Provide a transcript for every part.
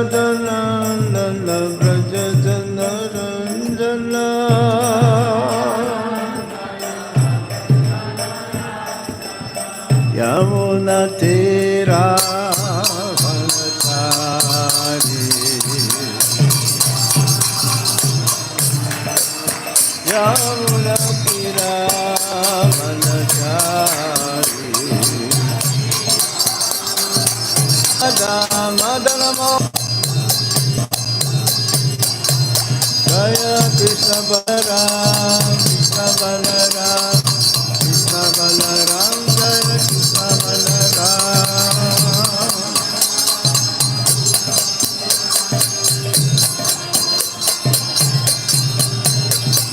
Nandana Braja Janarandana Yamuna Tira Vanatari Yamuna Tira Vanatari Madhanamo Jaya Krishna Balaram Krishna Balaram Krishna Balaram Jaya Krishna Balaram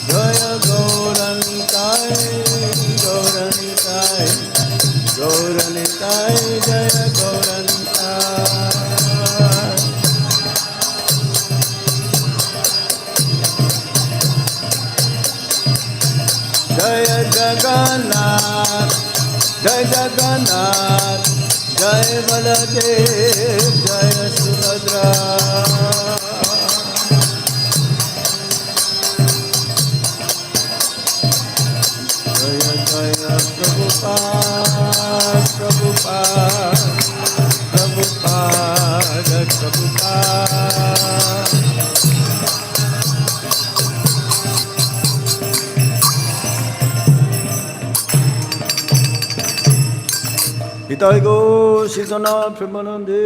Jaya Gauranitai Gauranitai Gauranitai Jaya Gauranitai Jaya Jagannath Jai Jagannath Jai Baladev Jai Subhadra Jaya Jaya Prabhupada Prabhupada Prabhupada Prabhupada Hitaigo Sitana Premanande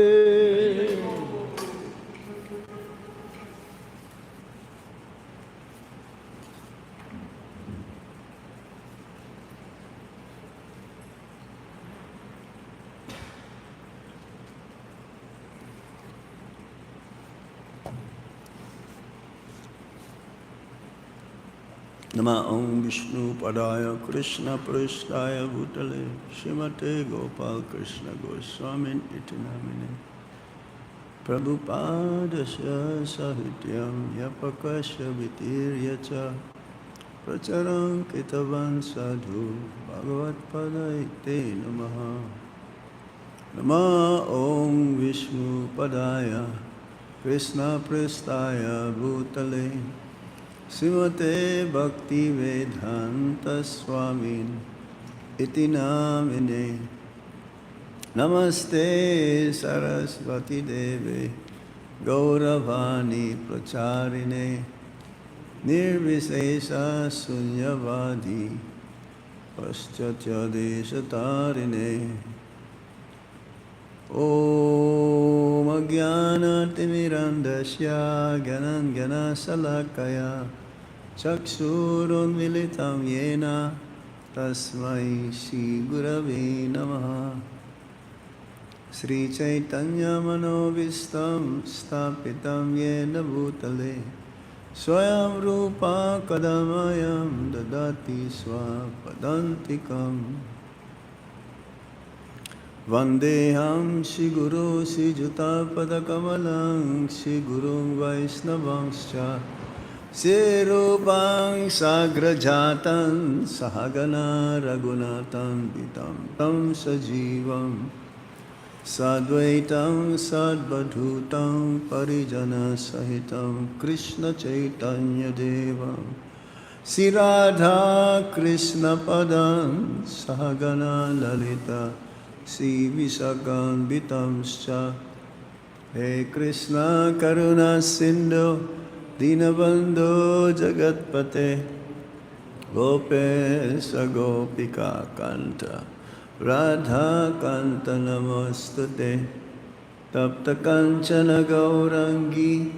Nama Om Vishnu Padaya Krishna Prasthaya Bhutale Srimate Gopal Krishna Goswami Iti Namine Prabhupadasya Sahityam Yapakasya Vitiryacha Pracharam Kitavan Sadhu Bhagavat Padaite Namaha Nama Om Vishnu Padaya Krishna Prasthaya Bhutale Srimate Bhakti Vedanta Swami Iti Namine Namaste Saraswati Deve Gauravani Pracharine Nirvisesa Sunyavadi Paschatya Deshatarine Om Ajnana Timirandasya Gyananjana Salakaya Chakshurun Militam Yena Tasmai Shri Gurave Namaha Sri Chaitanya Manovistam Stapitam Yena Bhutale Swayam Rupa Kadamayam Dadati Swapadantikam Vandeham Shri Guru Shri Juta Padakamalang Shri Guru Vaisnavangscha Shri Rupang Sagrajatan Sahagana Raghunatan Vitam Tam Sajivam Sadvaitam Sadvadhutam Parijana Sahitam Krishna Chaitanya Devam Shri Radha Krishna Padam Sahagana Lalita Shri Visakam Vitamscha He Krishna Karuna Sindhu Dinabandhu Jagatpate Gopesa Gopika Kanta Radha Kanta Namostute Tapta Kanchana Gaurangi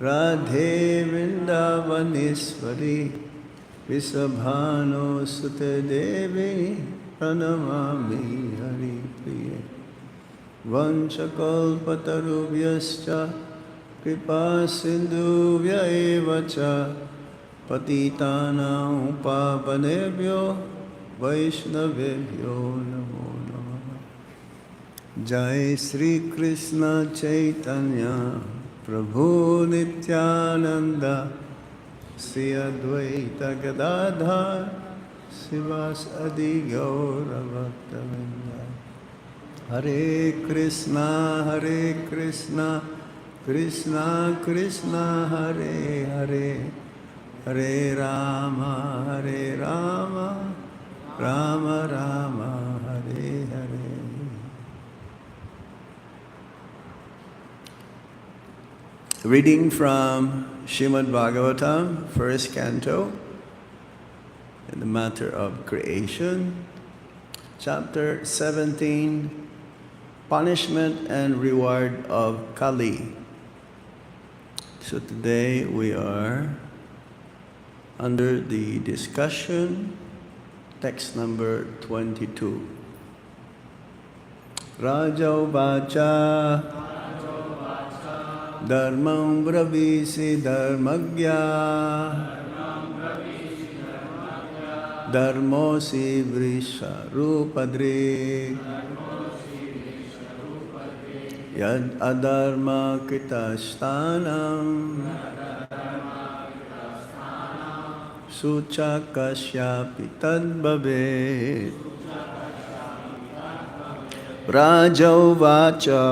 Radhe Vrindavaneshwari Visabhano Sute Devi Pranamami Hari Priye Vanchakalpatarubhyascha Kripa Sindhuvya Evacha Patitanam Pavanebhyo Vaishnavebhyo Namo Namaha Jai Sri Krishna Chaitanya Prabhu Nityananda Sri Advaita Gadadhar Sivas Adi Gaura Bhaktavinda Hare Krishna Krishna Krishna Hare Hare, Hare Rama, Rama Rama, Hare Hare. Reading from Srimad Bhagavatam, first canto, in the matter of creation, chapter 17, punishment and reward of Kali. So today we are under the discussion, text number 22. Raja Vacha Dharmam Bravisi Dharmagya Dharmosi Vrisha Rupadri Yad Adharma Kitastanam Suchakasyapi Tadbhavet Brajauvacha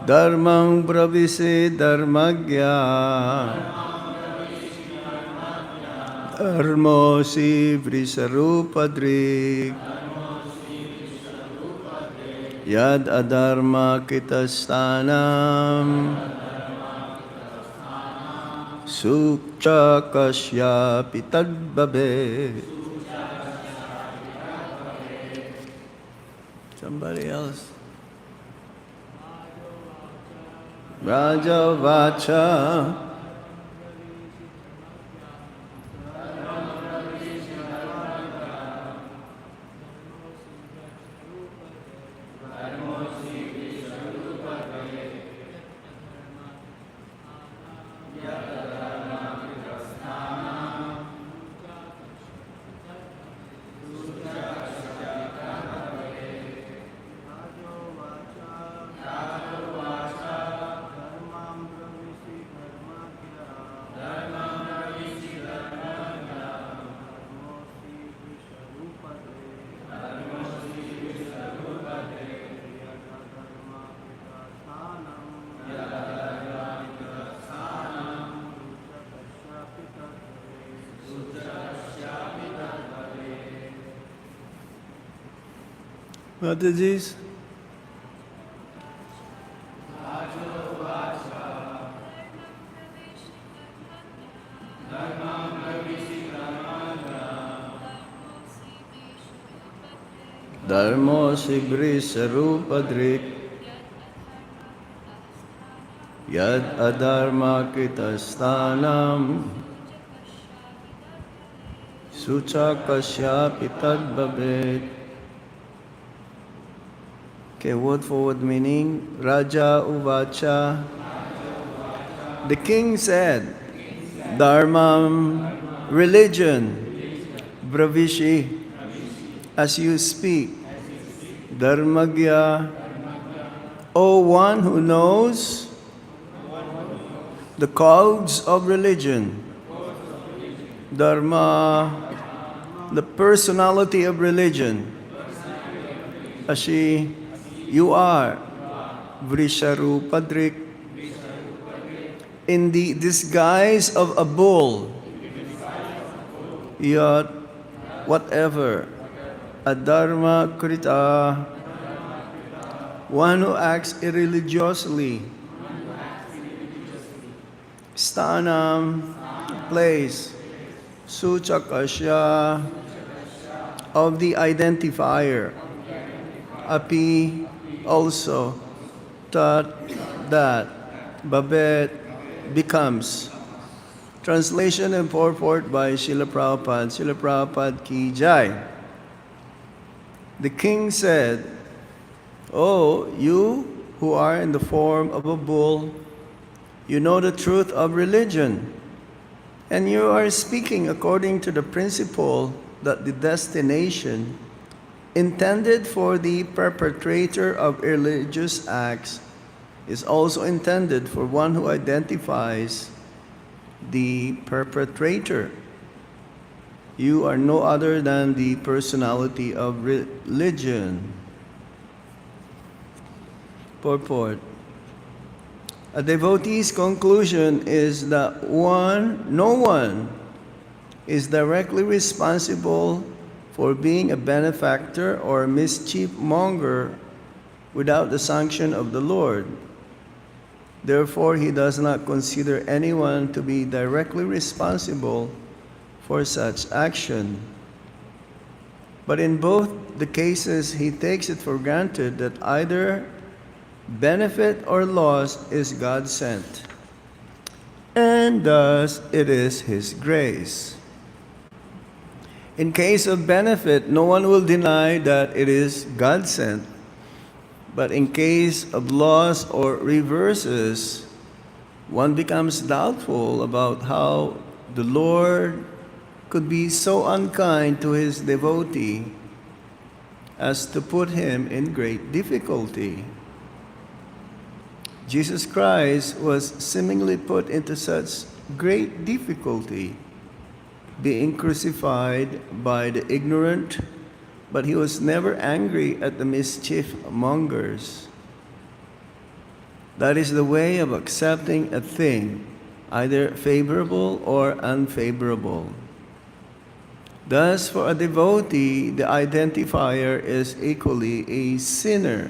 Dharmam Bravisi Dharmagya Dharmosi Vrisarupadrik Yad Adharma Kitastanam Sukchakasyapi Tadbhavet. Somebody else. Raja Vacha Mataji's. Dharmo Sibri Sarupadrik Yad Adharma Kitastanam Suchakasyapi Tadbhavet. Okay, word for word meaning. Raja Uvacha. The king said, Dharmam, religion, Bravishi, as you speak. Dharmagya, O one who knows the codes of religion. Dharma, the personality of religion. Ashi, you are Vrisharupadrik, in the disguise of a bull. Yat, whatever. Adharma Krita, one who acts irreligiously. Stanam, place. Suchakasya, of the identifier. Api, also. Tat, that. Babet, becomes. Translation and purport by Srila Prabhupada. Srila Prabhupada ki jai. The king said, "Oh, you who are in the form of a bull, you know the truth of religion, and you are speaking according to the principle that the destination intended for the perpetrator of religious acts is also intended for one who identifies the perpetrator. You are no other than the personality of religion." Purport. A devotee's conclusion is that no one is directly responsible for being a benefactor or mischief monger without the sanction of the Lord. Therefore, he does not consider anyone to be directly responsible for such action. But in both the cases, he takes it for granted that either benefit or loss is God sent, and thus it is his grace. In case of benefit, no one will deny that it is God sent. But in case of loss or reverses, one becomes doubtful about how the Lord could be so unkind to his devotee as to put him in great difficulty. Jesus Christ was seemingly put into such great difficulty, being crucified by the ignorant, but he was never angry at the mischief mongers. That is the way of accepting a thing, either favorable or unfavorable. Thus, for a devotee, the identifier is equally a sinner,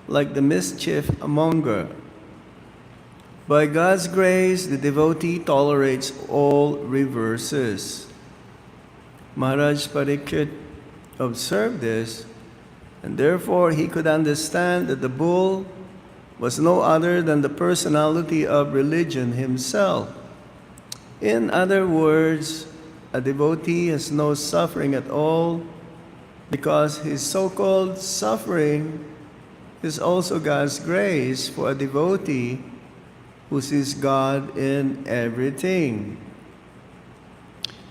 like the mischief monger. By God's grace, the devotee tolerates all reverses. Maharaj Parikshit observed this, and therefore he could understand that the bull was no other than the personality of religion himself. In other words, a devotee has no suffering at all because his so-called suffering is also God's grace for a devotee who sees God in everything.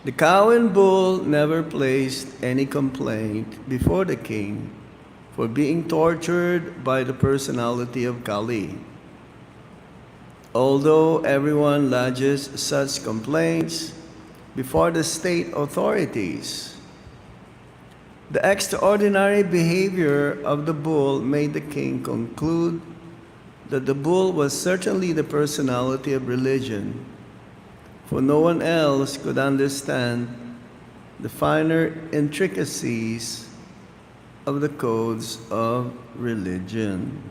The cow and bull never placed any complaint before the king for being tortured by the personality of Kali. Although everyone lodges such complaints before the state authorities, the extraordinary behavior of the bull made the king conclude that the bull was certainly the personality of religion, for no one else could understand the finer intricacies of the codes of religion.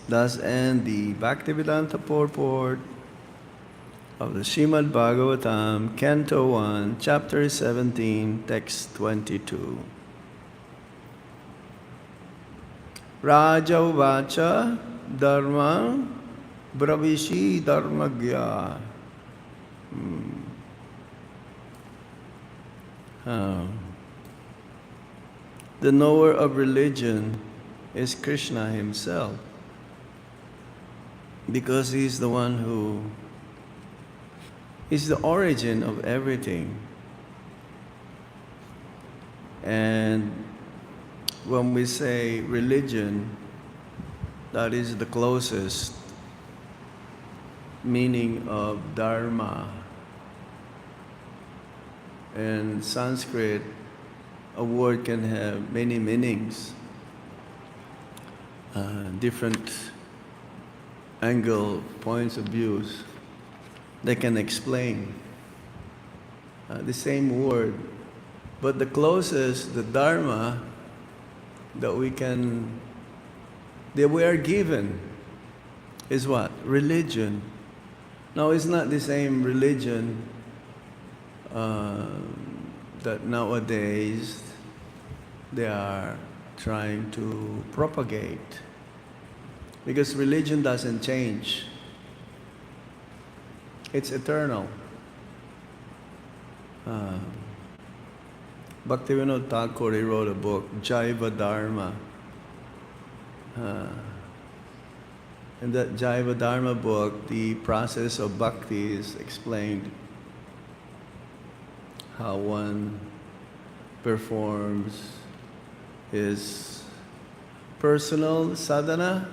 Thus end the Bhaktivedanta purport of the Srimad Bhagavatam, Canto 1, Chapter 17, Text 22. Raja Uvacha Dharma Bravishi Dharmagya. The knower of religion is Krishna himself, because he's the one who is the origin of everything. And when we say religion, that is the closest meaning of dharma. In Sanskrit, a word can have many meanings, different angle, points of views. They can explain the same word, but the closest, the dharma, that we are given is what? Religion. Now, it's not the same religion that nowadays they are trying to propagate, because religion doesn't change. It's eternal. Bhaktivinoda Thakur, he wrote a book, Jaiva Dharma. In that Jaiva Dharma book, the process of bhakti is explained, how one performs his personal sadhana,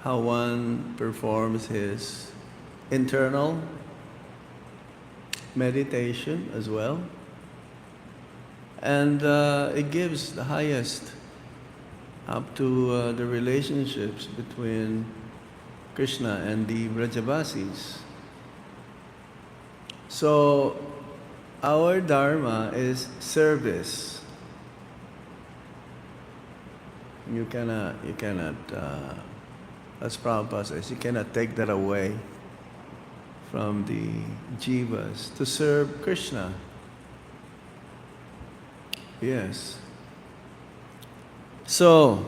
how one performs his internal meditation as well. And it gives the highest up to the relationships between Krishna and the Vrajavasis. So, our dharma is service. You cannot, as Prabhupada says, you cannot take that away from the jivas to serve Krishna. Yes. So,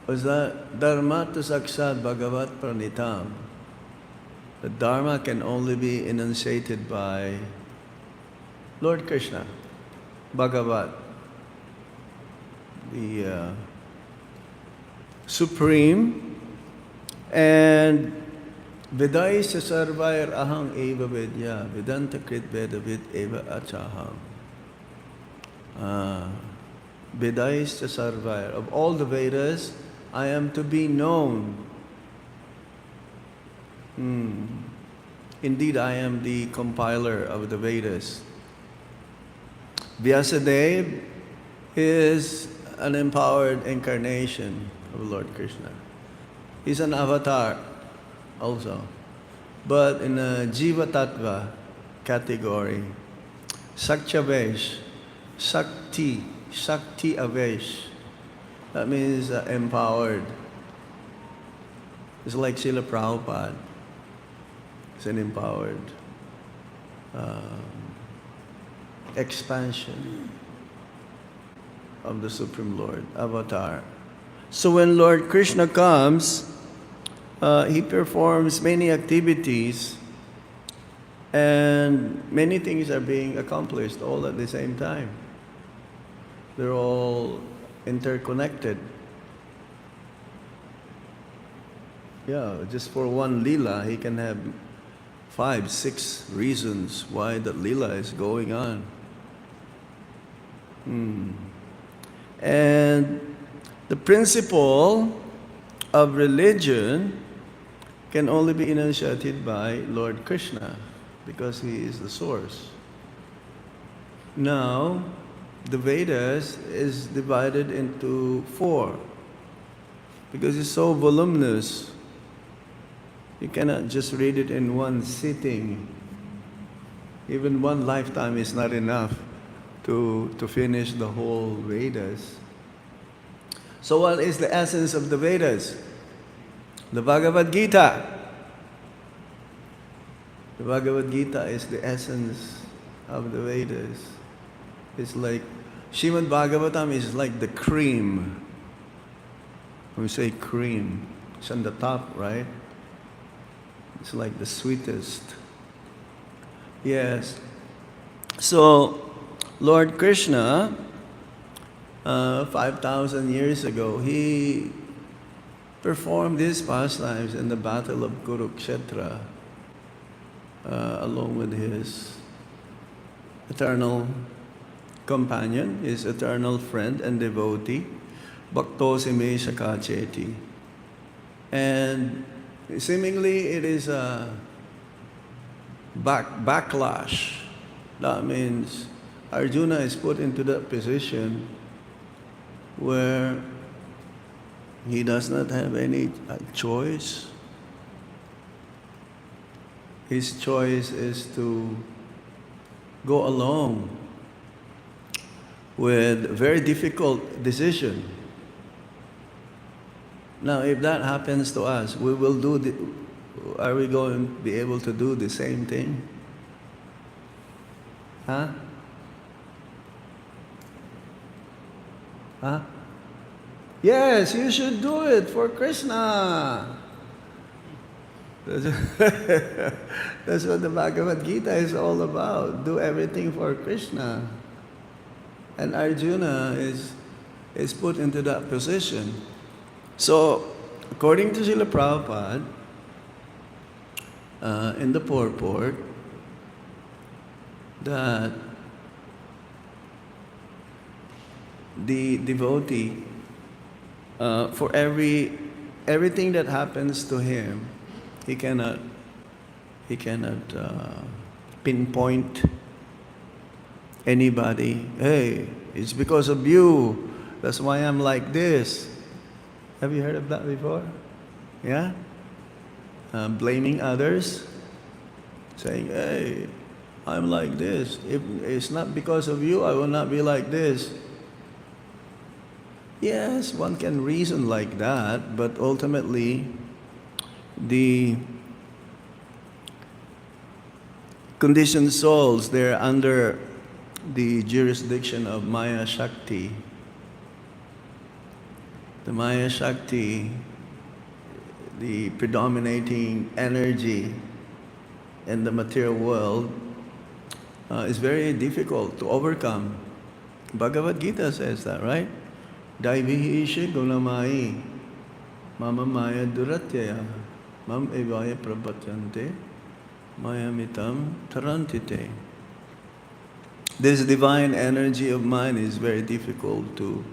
was that dharma to sakshat bhagavat pranitam? The dharma can only be enunciated by Lord Krishna, Bhagavat, the Supreme, and Vedais sarvair ahang eva vedya, Vedanta krit vedavid eva achaham. Vedais sarvair, of all the Vedas, I am to be known. Indeed, I am the compiler of the Vedas. Vyasadeva is an empowered incarnation of Lord Krishna. He's an avatar also. But in a Jiva Tattva category, Sakchavesh, Shakti Avesh, that means empowered. It's like Srila Prabhupada. It's an empowered expansion of the Supreme Lord, avatar. So when Lord Krishna comes, he performs many activities and many things are being accomplished all at the same time. They're all interconnected. Yeah, just for one lila, he can have 5, 6 reasons why that lila is going on. And the principle of religion can only be enunciated by Lord Krishna because he is the source. Now, the Vedas is divided into 4 because it's so voluminous. You cannot just read it in one sitting. Even one lifetime is not enough to finish the whole Vedas. So what is the essence of the Vedas? The Bhagavad Gita. The Bhagavad Gita is the essence of the Vedas. It's like, Srimad Bhagavatam is like the cream. When we say cream, it's on the top, right? It's like the sweetest. Yes. So, Lord Krishna, 5,000 years ago, he performed these pastimes in the battle of Kurukshetra along with his eternal companion, his eternal friend and devotee, Bhakto Sime Shakacheti. And seemingly it is a backlash. That means Arjuna is put into that position where he does not have any choice. His choice is to go along with a very difficult decision. Now, if that happens to us, are we going to be able to do the same thing? Huh? Huh? Yes, you should do it for Krishna. That's what the Bhagavad Gita is all about. Do everything for Krishna. And Arjuna is put into that position. So, according to Srila Prabhupada, in the purport, that the devotee, for everything that happens to him, he cannot pinpoint anybody. Hey, it's because of you. That's why I'm like this. Have you heard of that before? Yeah? Blaming others, saying, hey, I'm like this. If it's not because of you, I will not be like this. Yes, one can reason like that, but ultimately, the conditioned souls, they're under the jurisdiction of Maya Shakti. The Maya Shakti, the predominating energy in the material world, is very difficult to overcome. Bhagavad Gita says that, right? Daivihi ishe gunamai mama maya duratyaya mam evaya prabhatyante mayamitam tarantite. This divine energy of mine is very difficult to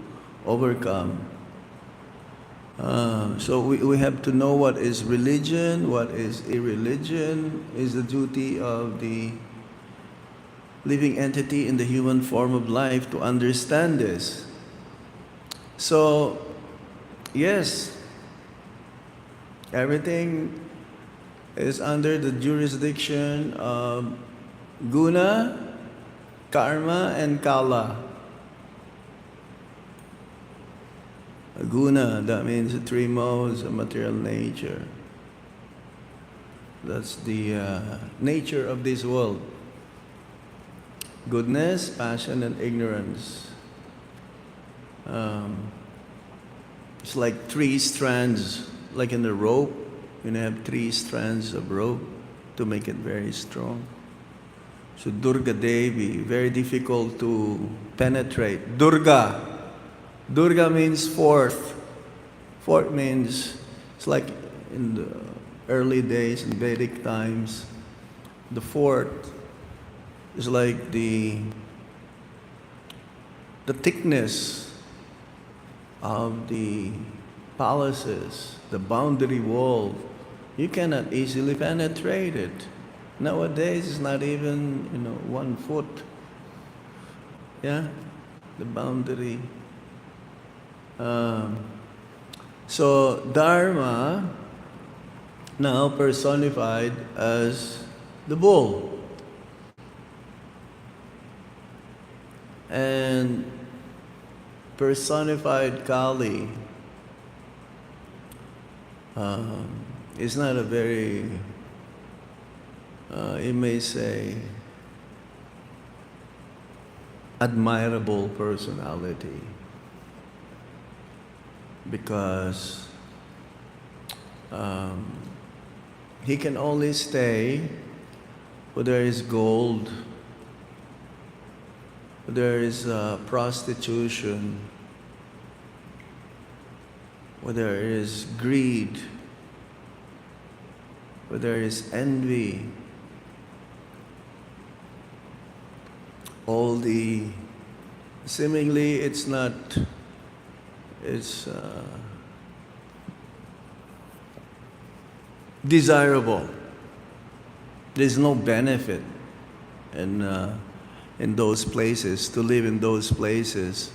overcome. So we have to know what is religion, what is irreligion, is the duty of the living entity in the human form of life to understand this. So, yes, everything is under the jurisdiction of guna, karma, and kala. Guna, that means the three modes of material nature. That's the nature of this world. Goodness, passion, and ignorance. It's like three strands, like in the rope. You have three strands of rope to make it very strong. So Durga Devi, very difficult to penetrate. Durga means fourth. Fourth means, it's like in the early days, in Vedic times, the fourth is like the thickness of the palaces, the boundary wall. You cannot easily penetrate it. Nowadays, it's not even 1 foot. Yeah, the boundary. So Dharma, now personified as the bull, and personified Kali is not a very, you may say, admirable personality, because he can only stay where there is gold, where there is prostitution, where there is greed, where there is envy, all the seemingly it's desirable. There's no benefit in those places, to live in those places.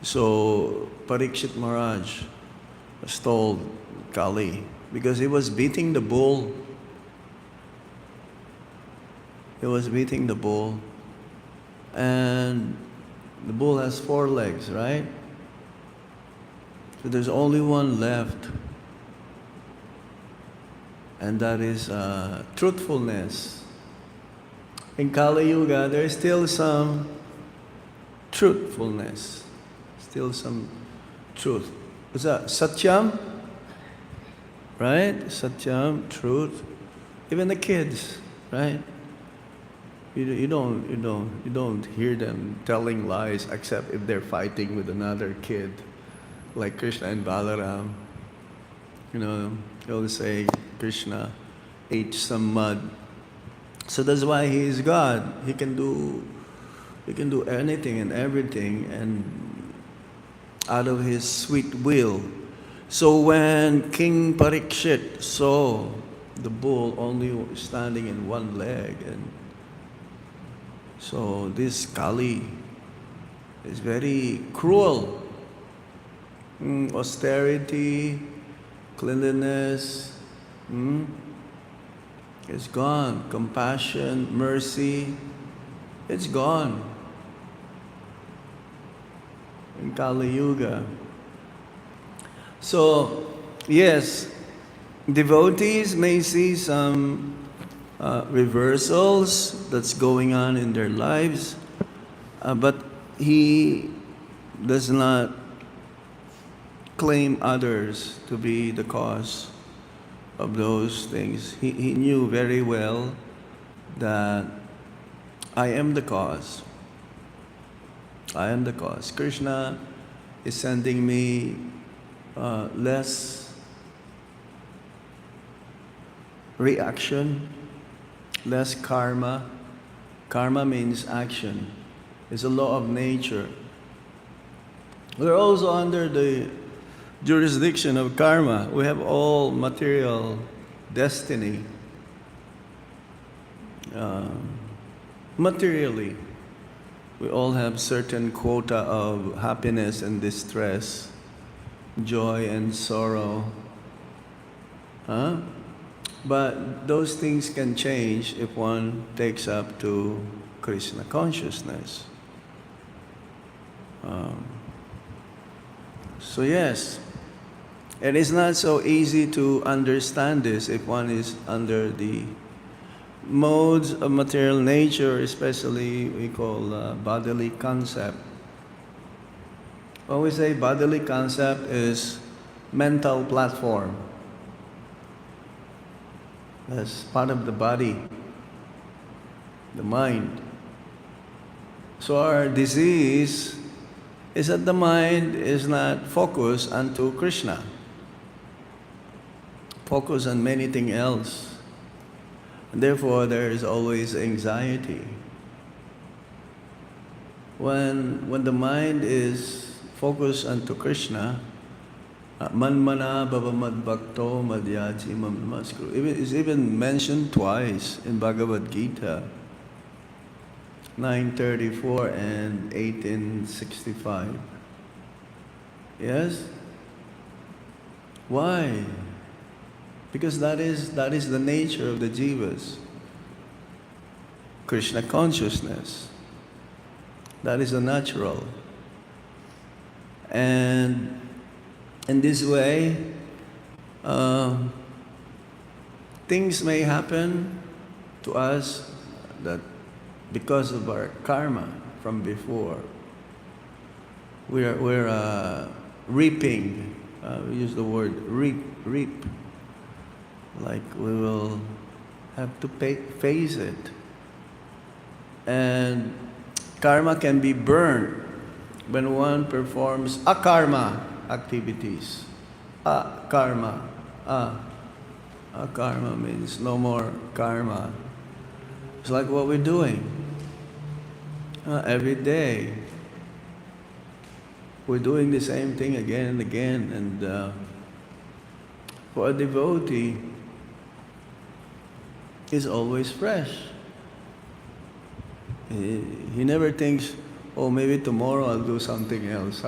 So Parikshit Maharaj was told Kali, because he was beating the bull. He was beating the bull. And the bull has 4 legs, right? So there's only one left. And that is truthfulness. In Kali Yuga, there is still some truthfulness. Still some truth. What's that? Satyam? Right? Satyam, truth. Even the kids, right? You don't hear them telling lies except if they're fighting with another kid, like Krishna and Balaram. They always say Krishna ate some mud. So that's why he is God. He can do anything and everything, and out of his sweet will. So when King Parikshit saw the bull only standing in one leg, and so this Kali is very cruel. austerity, cleanliness, it's gone. Compassion, mercy, it's gone in Kali Yuga. So, yes, devotees may see some reversals that's going on in their lives, but he does not claim others to be the cause of those things. He knew very well that I am the cause. I am the cause. Krishna is sending me less reaction, less karma. Karma means action. It's a law of nature. We're also under the jurisdiction of karma. We have all material destiny. Materially, we all have certain quota of happiness and distress, joy and sorrow. But those things can change if one takes up to Krishna consciousness. So yes, it is not so easy to understand this if one is under the modes of material nature, especially we call bodily concept. When we say bodily concept is mental platform. That's part of the body, the mind. So our disease is that the mind is not focused onto Krishna, focused on many things else. And therefore, there is always anxiety. When the mind is focused onto Krishna, manmana bhavamad bhakto madhyaji mam namaskuru. It's even mentioned twice in Bhagavad Gita, 934 and 1865. Yes? Why? Because that is the nature of the jivas. Krishna consciousness. That is the natural. And in this way, things may happen to us that because of our karma from before, we're reaping. We use the word reap. Like we will have to face it. And karma can be burned when one performs akarma activities. Akarma means no more karma. It's like what we're doing every day. We're doing the same thing again and again. And for a devotee, it's always fresh. He never thinks, oh, maybe tomorrow I'll do something else.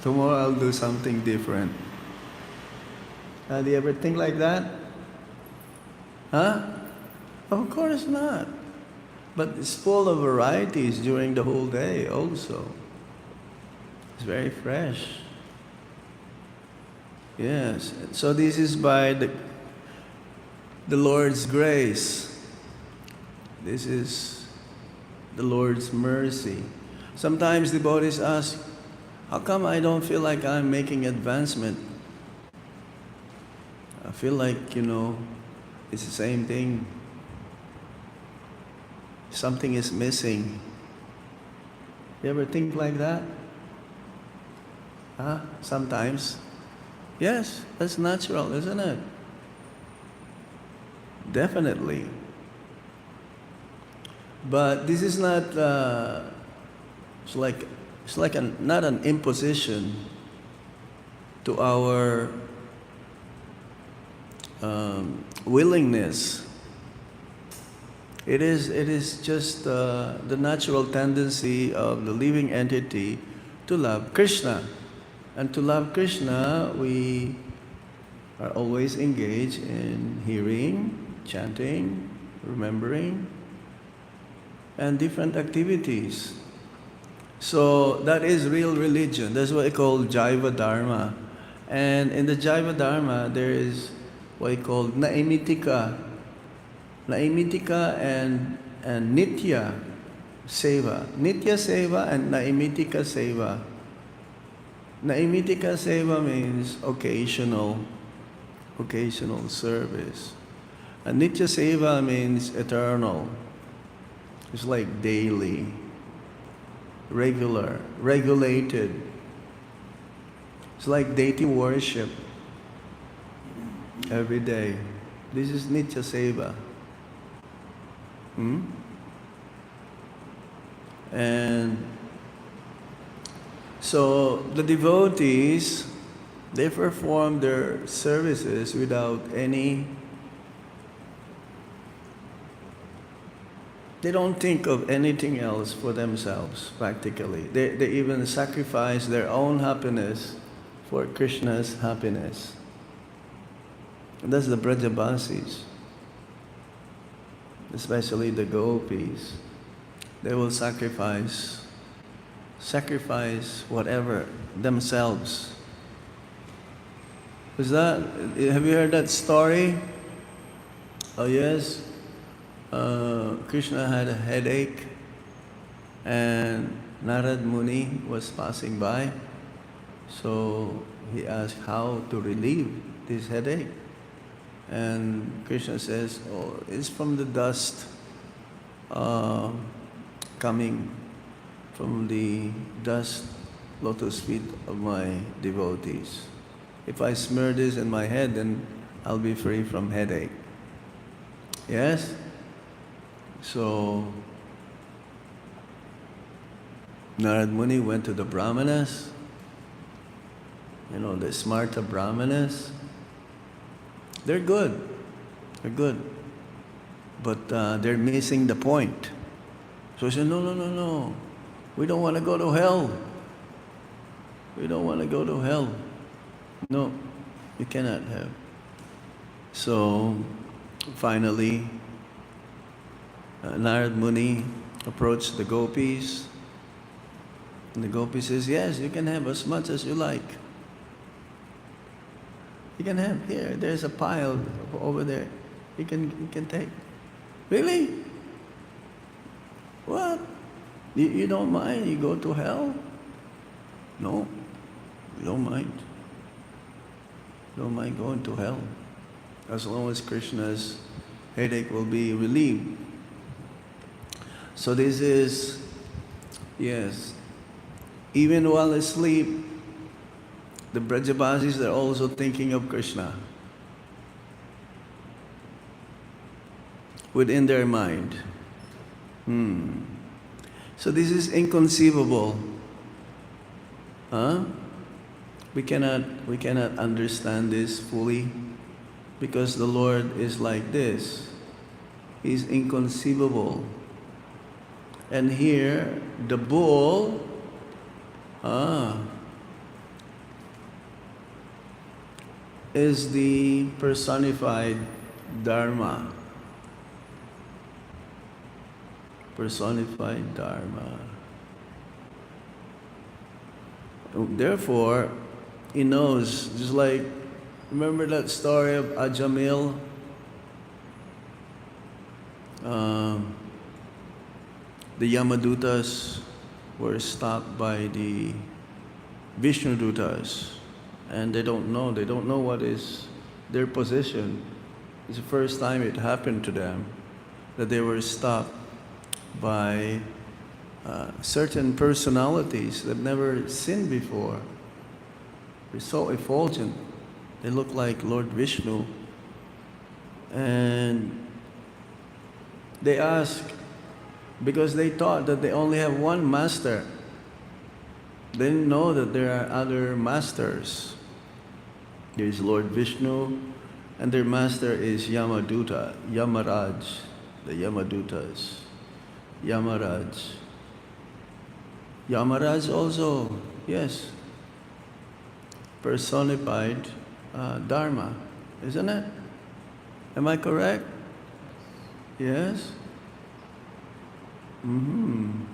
Tomorrow I'll do something different. Do you ever think like that? Of course not. But it's full of varieties during the whole day also. It's very fresh. Yes. So this is by the Lord's grace. This is the Lord's mercy. Sometimes devotees ask, how come I don't feel like I'm making advancement? I feel like, it's the same thing. Something is missing. You ever think like that? Sometimes. Yes, that's natural, isn't it? Definitely. But this is not, it's like not an imposition to our willingness. It is just the natural tendency of the living entity to love Krishna. And to love Krishna, we are always engaged in hearing, chanting, remembering, and different activities. So that is real religion. That's what I call Jaiva Dharma. And in the Jaiva Dharma, there is what I call Naimitika. Naimitika and Nitya Seva. Nitya Seva and Naimitika Seva. Naimitika Seva means occasional service. And Nitya Seva means eternal. It's like daily, regular, regulated. It's like deity worship every day. This is Nitya Seva. And so the devotees, they perform their services without any, they don't think of anything else for themselves, practically. They even sacrifice their own happiness for Krishna's happiness. And that's the Brajabasis, especially the gopis. They will sacrifice whatever, themselves. Have you heard that story? Oh yes, Krishna had a headache and Narad Muni was passing by. So he asked how to relieve this headache. And Krishna says, oh, it's from the dust coming from the dust lotus feet of my devotees. If I smear this in my head, then I'll be free from headache. Yes? So Narad Muni went to the Brahmanas, the Smarta Brahmanas. They're good, but they're missing the point. So he said, no, we don't want to go to hell. We don't want to go to hell. No, you cannot have. So finally, Narad Muni approached the gopis, and the gopis says, yes, you can have as much as you like. You can have here, there's a pile over there. You can take. Really? What? You don't mind you go to hell? No, we don't mind. Don't mind going to hell, as long as Krishna's headache will be relieved. So this is, yes, even while asleep, the Brajabasis are also thinking of Krishna within their mind. So this is inconceivable. We cannot understand this fully because the Lord is like this. He's inconceivable. And here, the bull, is the personified Dharma. Personified Dharma. Therefore, he knows, just like, remember that story of Ajamil? The Yamadutas were stopped by the Vishnudutas, and they don't know what is their position. It's the first time it happened to them, that they were stopped by certain personalities that never sinned before. They're so effulgent. They look like Lord Vishnu. And they ask, because they thought that they only have one master. They didn't know that there are other masters. There is Lord Vishnu, and their master is Yamaduta, Yamaraj, the Yamadutas. Yamaraj. Yamaraj also, yes. personified Dharma, isn't it? Am I correct? Yes? Mm-hmm.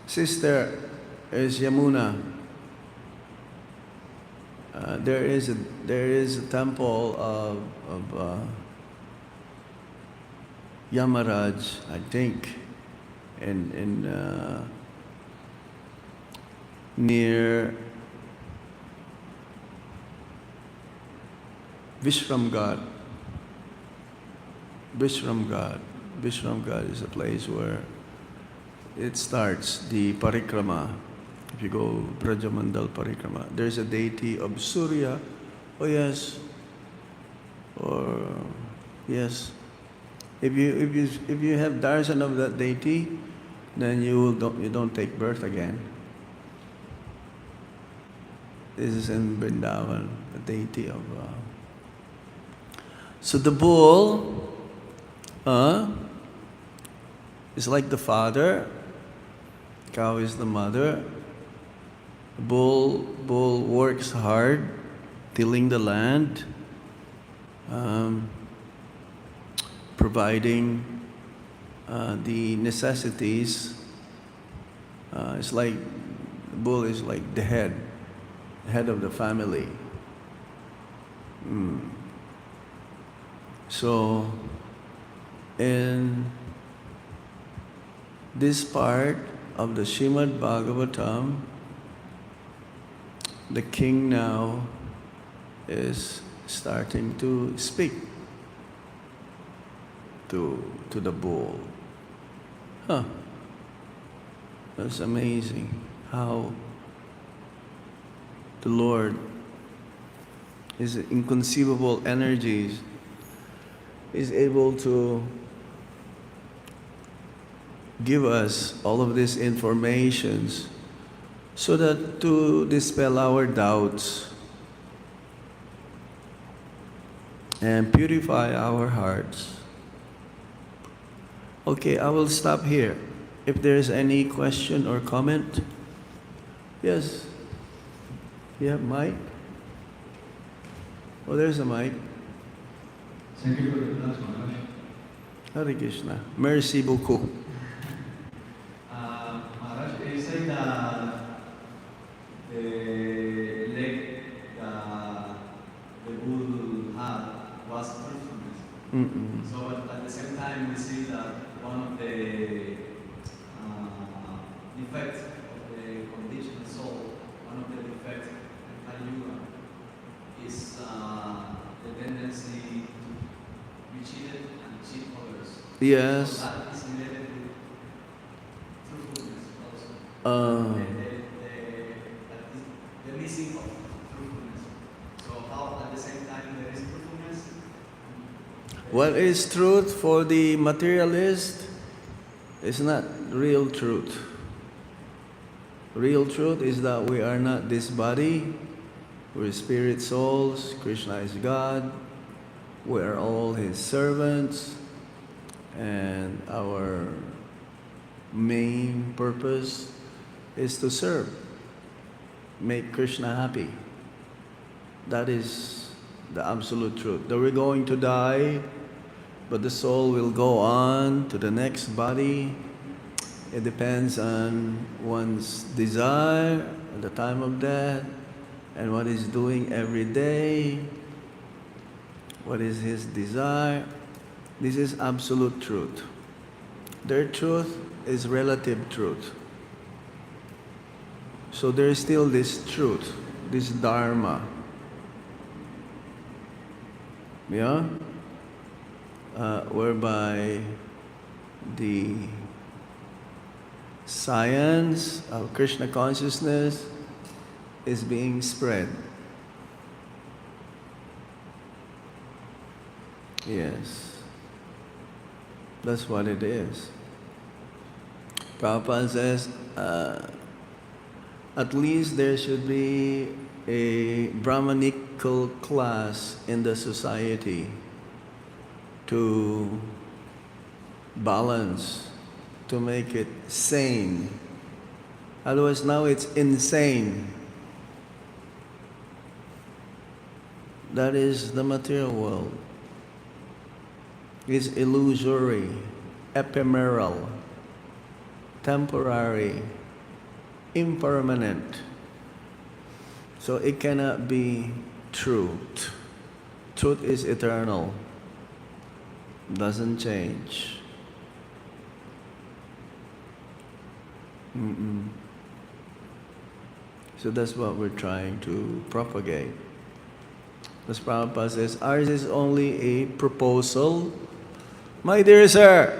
Sister is Yamuna. There is a temple of Yamaraj, I think, in near Vishramghat. Vishramghat is a place where it starts the parikrama. If you go Brajamandal parikrama, there's a deity of Surya. Oh yes, or yes. If you have darshan of that deity, then you don't take birth again. This is in Vrindavan, the deity of. So the bull is like the father. Cow is the mother. Bull works hard, tilling the land, providing the necessities. It's like the bull is like the head of the family. So, in this part of the Srimad Bhagavatam, the king now is starting to speak to the bull. That's amazing how the Lord, His inconceivable energies, is able to give us all of these informations so that to dispel our doubts and purify our hearts. Okay, I will stop here. If there's any question or comment. Yes. You have mic? Oh, there's a mic. Thank you for the class, Maharaj. Hare Krishna. Merci beaucoup. Maharaj, you said that the leg the bull had was truthfulness. So at the same time, we see that one of the defects of the conditioned soul, one of the defects in ANUGRAH is the tendency to be cheated and cheat others. Yes. So that is related to truthfulness also. The missing of truthfulness. So how at the same time there is truthfulness? What is truth for the materialist is not real truth. Real truth is that we are not this body. We're spirit souls. Krishna is God. We are all His servants. And our main purpose is to serve. Make Krishna happy. That is the absolute truth. That we're going to die, but the soul will go on to the next body. It depends on one's desire at the time of death and what he's doing every day. What is his desire? This is absolute truth. Their truth is relative truth. So there is still this truth, this Dharma. Yeah? Whereby the science of Krishna consciousness is being spread. Yes. That's what it is. Prabhupada says, at least there should be a Brahmanical class in the society to balance, to make it sane. Otherwise, now it's insane. That is the material world. It's illusory, ephemeral, temporary, impermanent. So it cannot be truth. Truth is eternal, doesn't change. So that's what we're trying to propagate. As Prabhupada says, ours is only a proposal. My dear sir,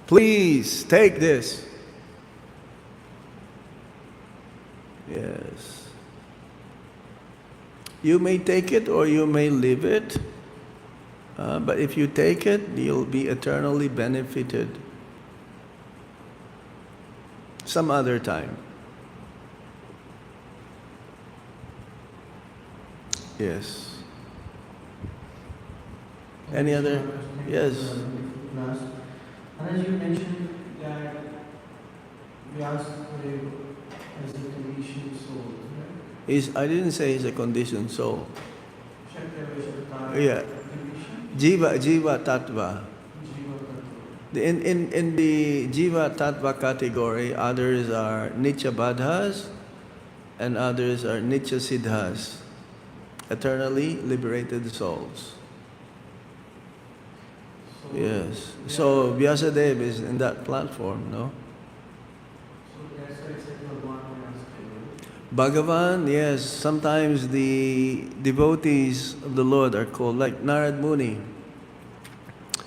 please take this. Yes. You may take it or you may leave it, but if you take it, you'll be eternally benefited some other time. Yes. Any other? Yes. And as you mentioned that Vyasdev as a conditioned soul, right? I didn't say he's a conditioned soul. Shaktaveshata, Yeah. conditioned? Jiva Tattva. Jiva Tattva. In the Jiva Tattva category, others are Nitya Badhas and others are Nitya Siddhas, eternally liberated souls. So, Yes. yeah. So Vyasadeva is in that platform, no? So that's why it's like Bhagwan Vyasdev. Bhagavan, yes. Sometimes the devotees of the Lord are called, like Narad Muni.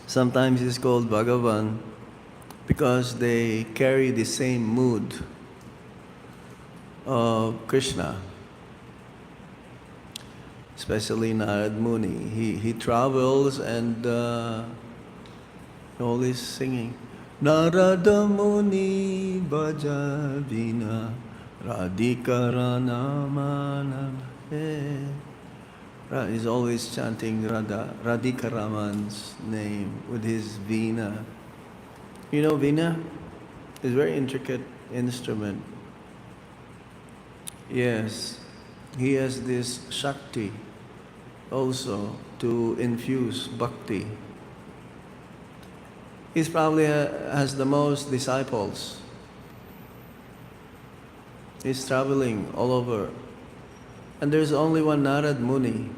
Sometimes he's called Bhagavan because they carry the same mood of Krishna. Especially Narad Muni. He travels and always singing. Narada Muni Bhaja Vina Radhika Ramana. He's always chanting Radhika Raman's name with his veena. You know veena? It's a very intricate instrument. Yes. He has this Shakti also to infuse bhakti. He's probably has the most disciples. He's traveling all over. And there's only one Narad Muni.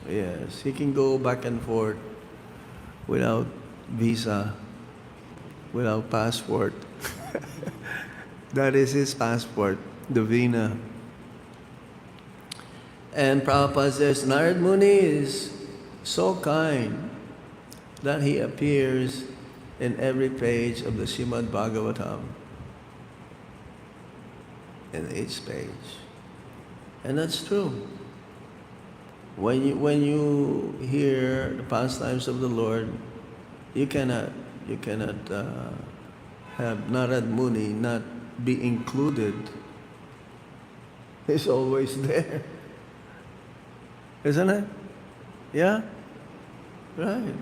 Yes, he can go back and forth without visa, without passport. That is his passport, the Veena. And Prabhupada says, Narad Muni is so kind that he appears in every page of the Srimad Bhagavatam. In each page. And that's true. When you hear the pastimes of the Lord, you cannot have Narad Muni not be included. He's always there. Isn't it? Yeah? Right.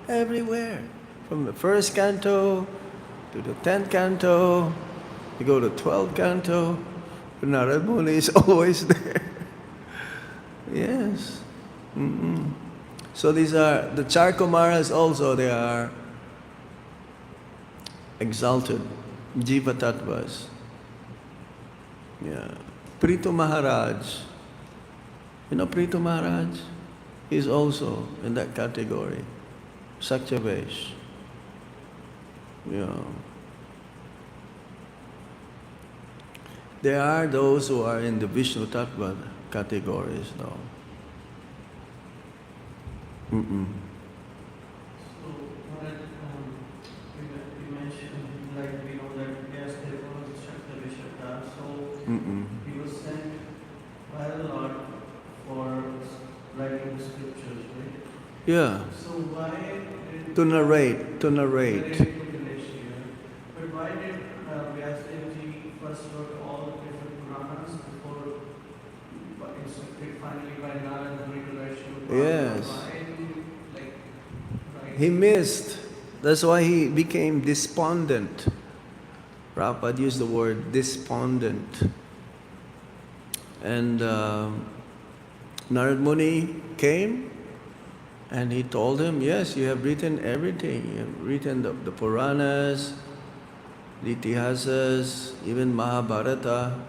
Everywhere. From the first canto to the 10th canto, you go to 12th canto, Narad Muni is always there. Yes. So these are, the Charkumaras also, they are exalted, Jiva Tattvas. Yeah. Prithu Maharaj. You know Prithu Maharaj? He's also in that category. Sakyavesh. Yeah. There are those who are in the Vishnu Tattva categories now. So, Maharaj, you mentioned, like, we know that Vyasdev was Shaktaveshata, so he was sent by the Lord for writing the scriptures, right? Yeah. So why did... To narrate. But why did Vyasdev ji first wrote all the different Puranas before instructed finally by Narada Muni to write Srimad Bhagavatam? Yes. Why did he, like, write? He missed. That's why he became despondent. Prabhupada used the word despondent. And Narad Muni came and he told him, yes, you have written everything. You have written the Puranas, the Itihasas, even Mahabharata,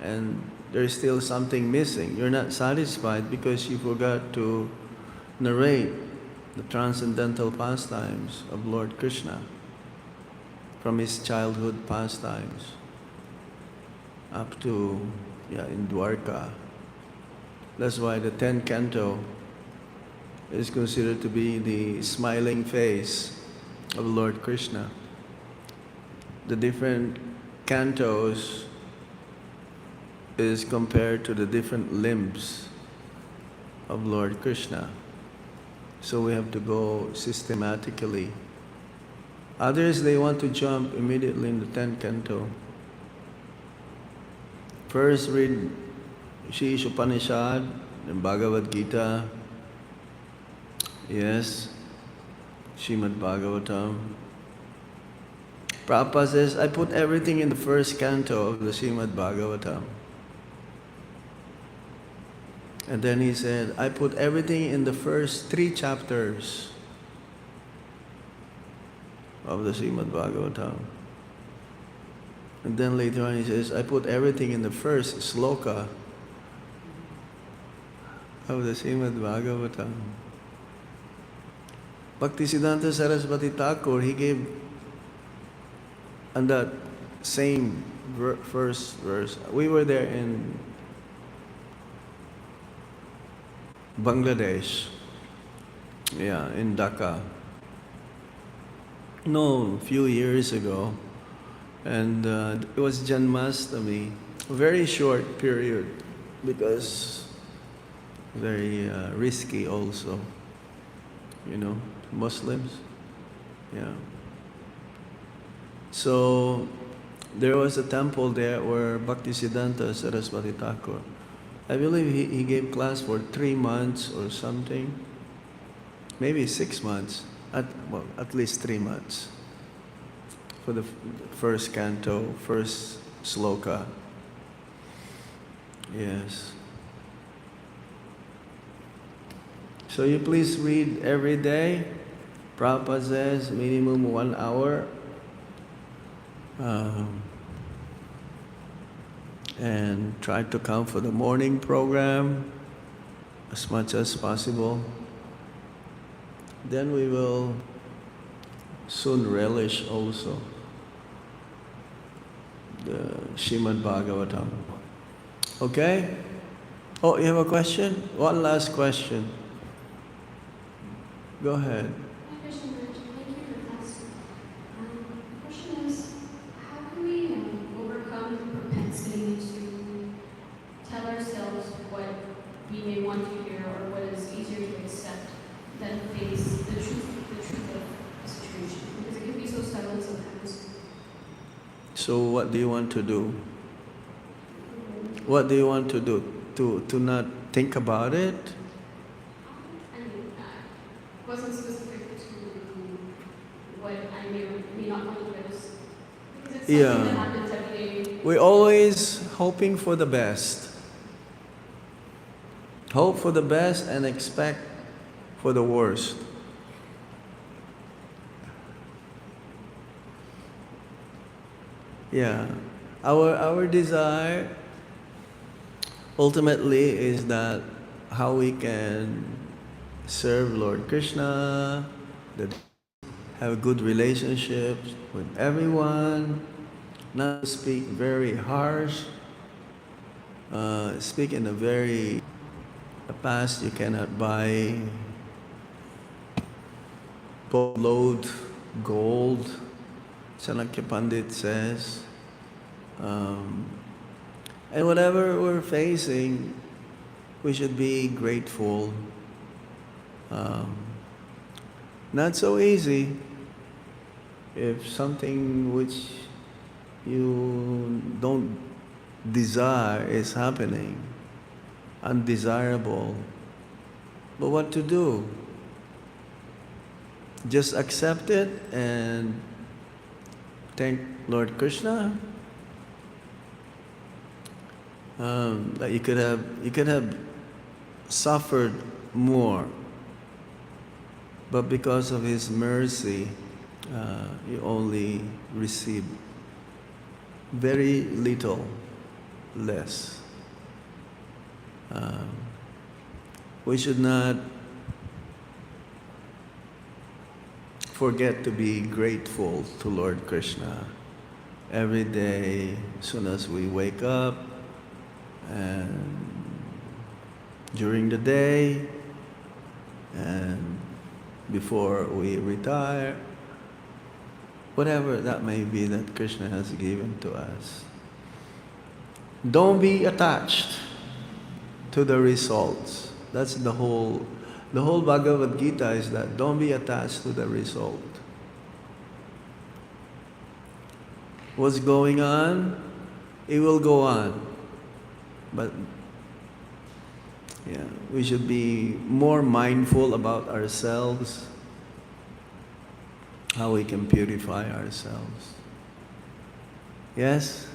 and there's still something missing. You're not satisfied because you forgot to narrate the transcendental pastimes of Lord Krishna from his childhood pastimes up to, in Dwarka. That's why the 10th canto is considered to be the smiling face of Lord Krishna. The different cantos is compared to the different limbs of Lord Krishna. So we have to go systematically. Others, they want to jump immediately in the 10th canto. First read Sri Upanishad and Bhagavad Gita. Yes, Srimad Bhagavatam. Prabhupada says, I put everything in the first canto of the Srimad Bhagavatam. And then he said, I put everything in the first 3 chapters of the Srimad Bhagavatam. And then later on he says, I put everything in the first sloka of the Srimad Bhagavatam. Bhaktisiddhanta Saraswati Thakur, he gave on that same first verse. We were there in Bangladesh, in Dhaka. No, a few years ago. And it was Janmashtami, a very short period because very risky also, Muslims. Yeah. So there was a temple there where Bhaktisiddhanta Saraswati Thakur, I believe he gave class for 3 months or something, maybe 6 months, at least 3 months for the first canto, first sloka. Yes. So you please read every day. Prabhupada says minimum 1 hour. And try to come for the morning program as much as possible. Then we will soon relish also the Srimad Bhagavatam. Okay? Oh, you have a question? One last question. Go ahead. My question, thank you for class. The question is, how can we overcome the propensity to tell ourselves what we may want to hear or what is easier to accept than face the truth of the situation? Because it can be so subtle sometimes. So what do you want to do? What do you want to do? To not think about it? I mean, it wasn't specific to what I may or may not want to notice. Because it's something that happens every day. We're always hoping for the best. Hope for the best and expect for the worst. Yeah. Our desire ultimately is that how we can serve Lord Krishna, that have good relationships with everyone, not speak very harsh, speak in a very, the past you cannot buy boatload gold, Chanakya Pandit says. And whatever we're facing, we should be grateful. Not so easy if something which you don't desire is happening, undesirable. But what to do? Just accept it and thank Lord Krishna that you could have suffered more, but because of His mercy, you only received very little less. We should not forget to be grateful to Lord Krishna every day, as soon as we wake up, and during the day, and before we retire, whatever that may be that Krishna has given to us. Don't be attached to the results. That's the whole Bhagavad Gita is that don't be attached to the result. What's going on? It will go on. But yeah, we should be more mindful about ourselves, how we can purify ourselves. Yes?